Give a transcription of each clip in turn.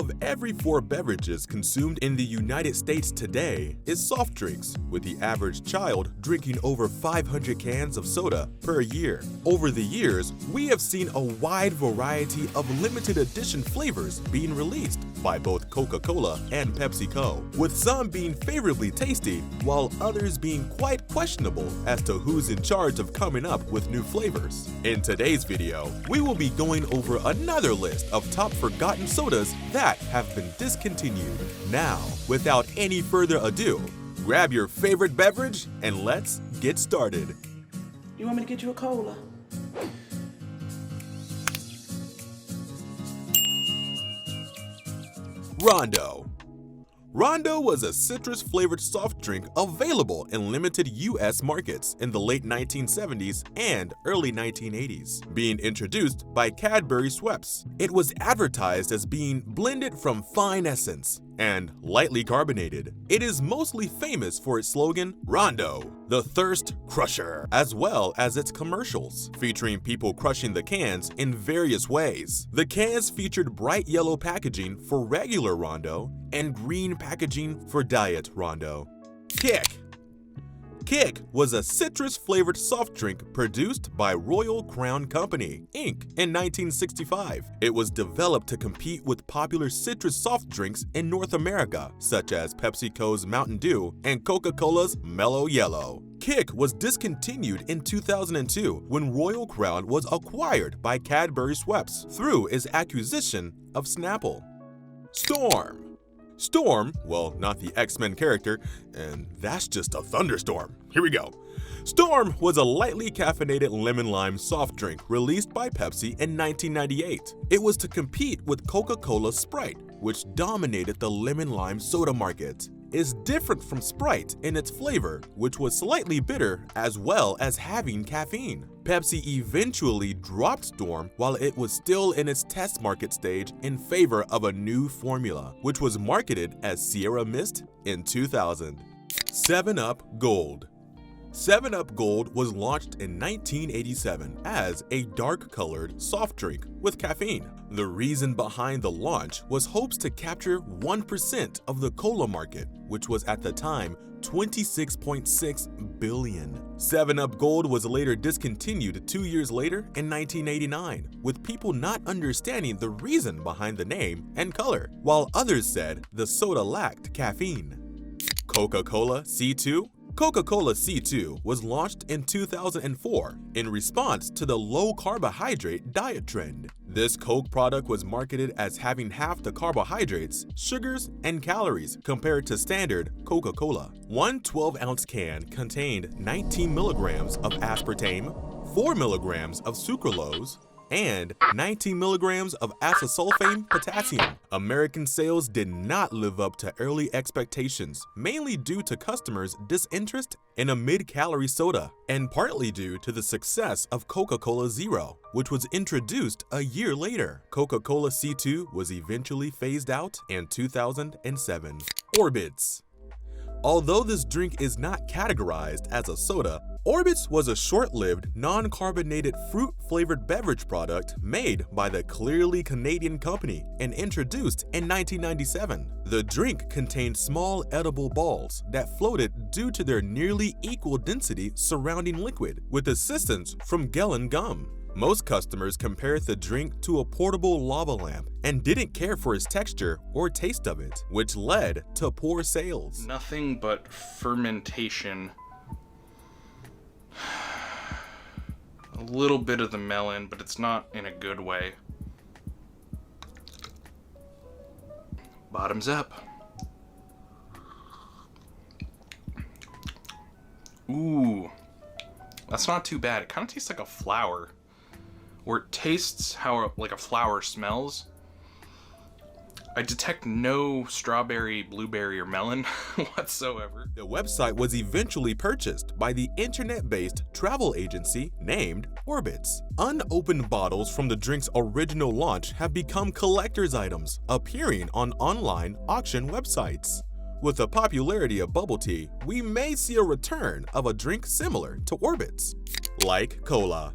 of every 4 beverages consumed in the United States today is soft drinks, with the average child drinking over 500 cans of soda per year. Over the years, we have seen a wide variety of limited edition flavors being released by both Coca-Cola and Pepsi Co, with some being favorably tasty, while others being quite questionable as to who's in charge of coming up with new flavors. In today's video, we will be going over another list of top forgotten sodas that have been discontinued. Now, without any further ado, grab your favorite beverage and let's get started. You want me to get you a cola? Ronda. Ronda was a citrus-flavored soft drink available in limited U.S. markets in the late 1970s and early 1980s, being introduced by Cadbury Schweppes. It was advertised as being blended from fine essence and lightly carbonated. It is mostly famous for its slogan, Rondo, the Thirst Crusher, as well as its commercials, featuring people crushing the cans in various ways. The cans featured bright yellow packaging for regular Rondo and green packaging for Diet Rondo. Kick was a citrus-flavored soft drink produced by Royal Crown Company, Inc. in 1965. It was developed to compete with popular citrus soft drinks in North America, such as Pepsi Co's Mountain Dew and Coca-Cola's Mellow Yellow. Kick was discontinued in 2002 when Royal Crown was acquired by Cadbury Schweppes through its acquisition of Snapple. Storm, well, not the X-Men character, and that's just a thunderstorm. Here we go. Storm was a lightly caffeinated lemon-lime soft drink released by Pepsi in 1998. It was to compete with Coca-Cola Sprite, which dominated the lemon-lime soda market. Is different from Sprite in its flavor, which was slightly bitter as well as having caffeine. Pepsi eventually dropped Storm while it was still in its test market stage in favor of a new formula, which was marketed as Sierra Mist in 2000. 7-Up Gold. 7-Up Gold was launched in 1987 as a dark-colored soft drink with caffeine. The reason behind the launch was hopes to capture 1% of the cola market, which was at the time 26.6 billion. 7-Up Gold was later discontinued 2 years later in 1989, with people not understanding the reason behind the name and color, while others said the soda lacked caffeine. Coca-Cola C2. Coca-Cola C2 was launched in 2004 in response to the low-carbohydrate diet trend. This Coke product was marketed as having half the carbohydrates, sugars, and calories compared to standard Coca-Cola. One 12-ounce can contained 19 milligrams of aspartame, 4 milligrams of sucralose, and 19 milligrams of acesulfame potassium. American sales did not live up to early expectations, mainly due to customers' disinterest in a mid-calorie soda, and partly due to the success of Coca-Cola Zero, which was introduced a year later. Coca-Cola C2 was eventually phased out in 2007. Orbitz. Although this drink is not categorized as a soda, Orbitz was a short-lived, non-carbonated fruit-flavored beverage product made by the clearly Canadian company and introduced in 1997. The drink contained small edible balls that floated due to their nearly equal density surrounding liquid, with assistance from Gelen gum. Most customers compared the drink to a portable lava lamp and didn't care for its texture or taste of it, which led to poor sales. Nothing but fermentation. A little bit of the melon, but it's not in a good way. Bottoms up. Ooh, that's not too bad. It kind of tastes like a flower. Or it tastes how like a flower smells. I detect no strawberry, blueberry, or melon whatsoever. The website was eventually purchased by the internet-based travel agency named Orbitz. Unopened bottles from the drink's original launch have become collector's items, appearing on online auction websites. With the popularity of bubble tea, we may see a return of a drink similar to Orbitz. Like cola.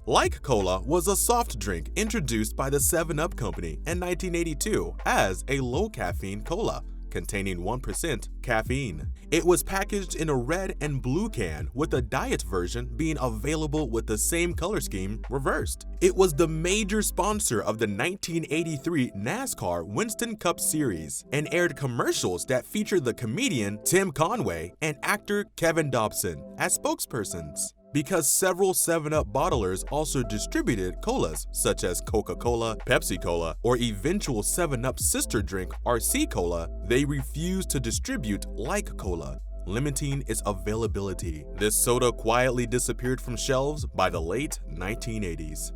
Like Cola was a soft drink introduced by the 7-Up Company in 1982 as a low-caffeine cola containing 1% caffeine. It was packaged in a red and blue can, with the diet version being available with the same color scheme reversed. It was the major sponsor of the 1983 NASCAR Winston Cup Series and aired commercials that featured the comedian Tim Conway and actor Kevin Dobson as spokespersons. Because several 7-Up bottlers also distributed colas such as Coca-Cola, Pepsi Cola, or eventual 7-Up sister drink RC Cola, they refused to distribute Like Cola, limiting its availability. This soda quietly disappeared from shelves by the late 1980s.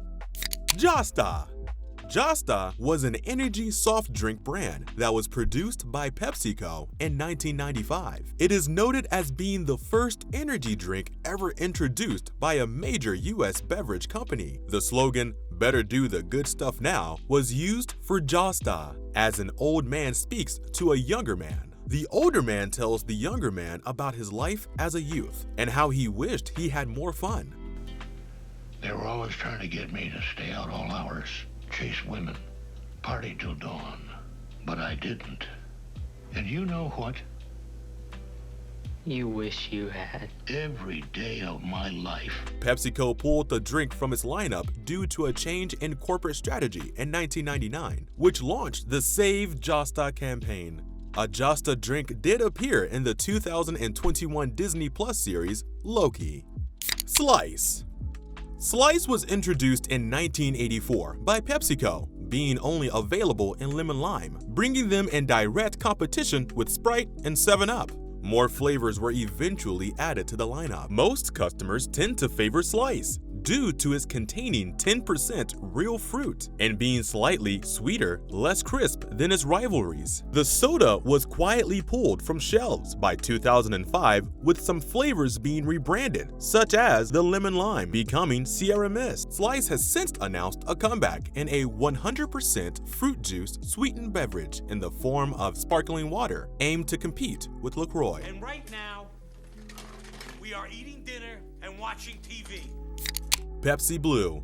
Josta. Josta was an energy soft drink brand that was produced by Pepsi Co. in 1995. It is noted as being the first energy drink ever introduced by a major US beverage company. The slogan, "Better do the good stuff now," was used for Josta, as an old man speaks to a younger man. The older man tells the younger man about his life as a youth and how he wished he had more fun. They were always trying to get me to stay out all hours, chase women, party till dawn. But I didn't. And you know what? You wish you had. Every day of my life. PepsiCo pulled the drink from its lineup due to a change in corporate strategy in 1999, which launched the Save Josta campaign. A Josta drink did appear in the 2021 Disney Plus series Loki. Slice. Slice was introduced in 1984 by PepsiCo, being only available in lemon lime, bringing them in direct competition with Sprite and 7-Up. More flavors were eventually added to the lineup. Most customers tend to favor Slice due to its containing 10% real fruit and being slightly sweeter, less crisp than its rivalries. The soda was quietly pulled from shelves by 2005, with some flavors being rebranded, such as the lemon lime becoming Sierra Mist. Slice has since announced a comeback in a 100% fruit juice sweetened beverage in the form of sparkling water, aimed to compete with LaCroix. And right now, we are eating dinner and watching TV. Pepsi Blue.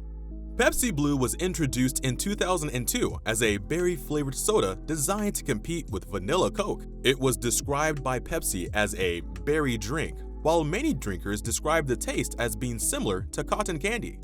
Pepsi Blue was introduced in 2002 as a berry-flavored soda designed to compete with vanilla Coke. It was described by Pepsi as a berry drink, while many drinkers described the taste as being similar to cotton candy.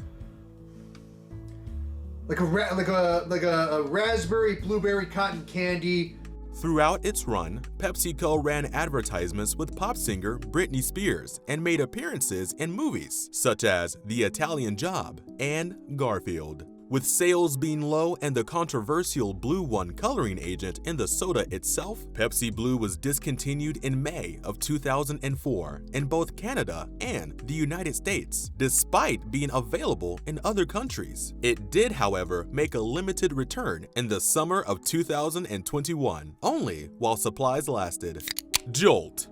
Like a raspberry, blueberry, cotton candy. Throughout its run, PepsiCo ran advertisements with pop singer Britney Spears and made appearances in movies such as The Italian Job and Garfield. With sales being low and the controversial Blue One coloring agent in the soda itself, Pepsi Blue was discontinued in May of 2004 in both Canada and the United States, despite being available in other countries. It did, however, make a limited return in the summer of 2021, only while supplies lasted. Jolt.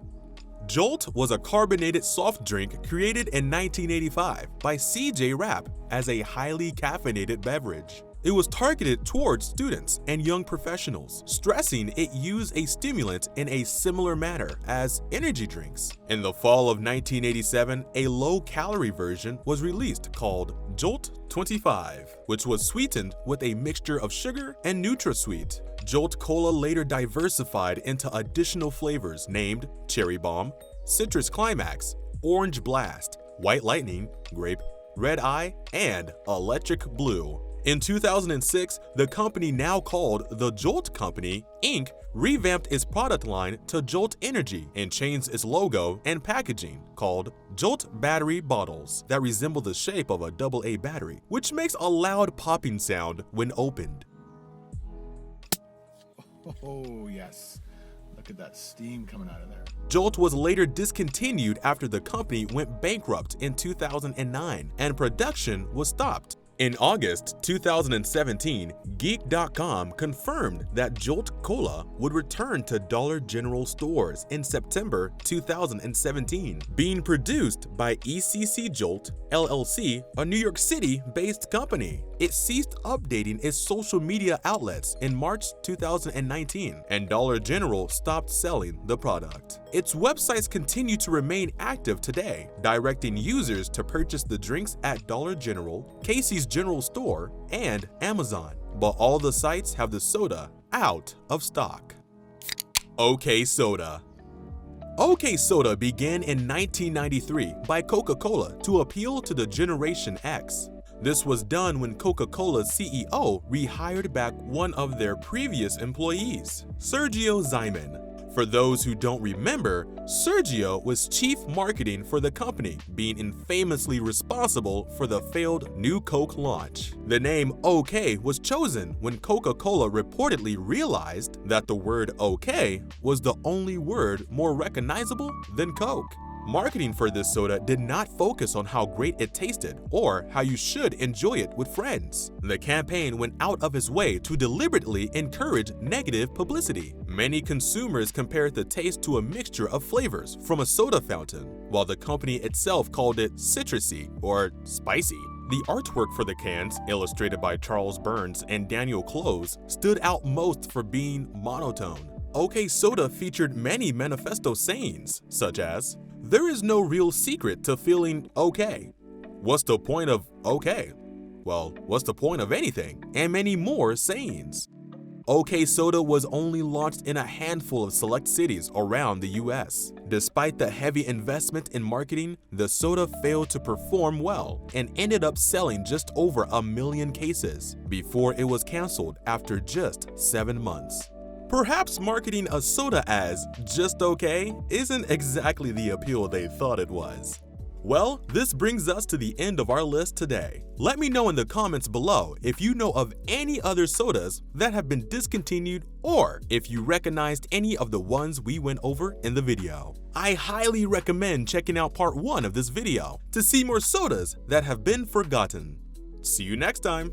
Jolt was a carbonated soft drink created in 1985 by CJ Rapp as a highly caffeinated beverage. It was targeted towards students and young professionals, stressing it used a stimulant in a similar manner as energy drinks. In the fall of 1987, a low-calorie version was released called Jolt 25, which was sweetened with a mixture of sugar and NutraSweet. Jolt Cola later diversified into additional flavors named Cherry Bomb, Citrus Climax, Orange Blast, White Lightning, Grape, Red Eye, and Electric Blue. In 2006, the company now called The Jolt Company, Inc. revamped its product line to Jolt Energy and changed its logo and packaging, called Jolt Battery Bottles, that resemble the shape of a AA battery, which makes a loud popping sound when opened. Oh, yes. Look at that steam coming out of there. Jolt was later discontinued after the company went bankrupt in 2009 and production was stopped. In August 2017, Geek.com confirmed that Jolt Cola would return to Dollar General stores in September 2017, being produced by ECC Jolt, LLC, a New York City-based company. it ceased updating its social media outlets in March 2019, and Dollar General stopped selling the product. Its websites continue to remain active today, directing users to purchase the drinks at Dollar General, Casey's General Store, and Amazon, but all the sites have the soda out of stock. OK Soda. OK Soda began in 1993 by Coca-Cola to appeal to the Generation X. This was done when Coca-Cola's CEO rehired back one of their previous employees, Sergio Zyman. For those who don't remember, Sergio was chief marketing for the company, being infamously responsible for the failed New Coke launch. The name OK was chosen when Coca-Cola reportedly realized that the word OK was the only word more recognizable than Coke. Marketing for this soda did not focus on how great it tasted or how you should enjoy it with friends. The campaign went out of its way to deliberately encourage negative publicity. Many consumers compared the taste to a mixture of flavors from a soda fountain, while the company itself called it citrusy or spicy. The artwork for the cans, illustrated by Charles Burns and Daniel Close, stood out most for being monotone. OK Soda featured many manifesto sayings, such as, "There is no real secret to feeling okay. What's the point of okay? Well, what's the point of anything?" and many more sayings. OK Soda was only launched in a handful of select cities around the US. Despite the heavy investment in marketing, the soda failed to perform well and ended up selling just over 1 million cases before it was canceled after just 7 months. Perhaps marketing a soda as just okay isn't exactly the appeal they thought it was. Well, this brings us to the end of our list today. Let me know in the comments below if you know of any other sodas that have been discontinued or if you recognized any of the ones we went over in the video. I highly recommend checking out part 1 of this video to see more sodas that have been forgotten. See you next time!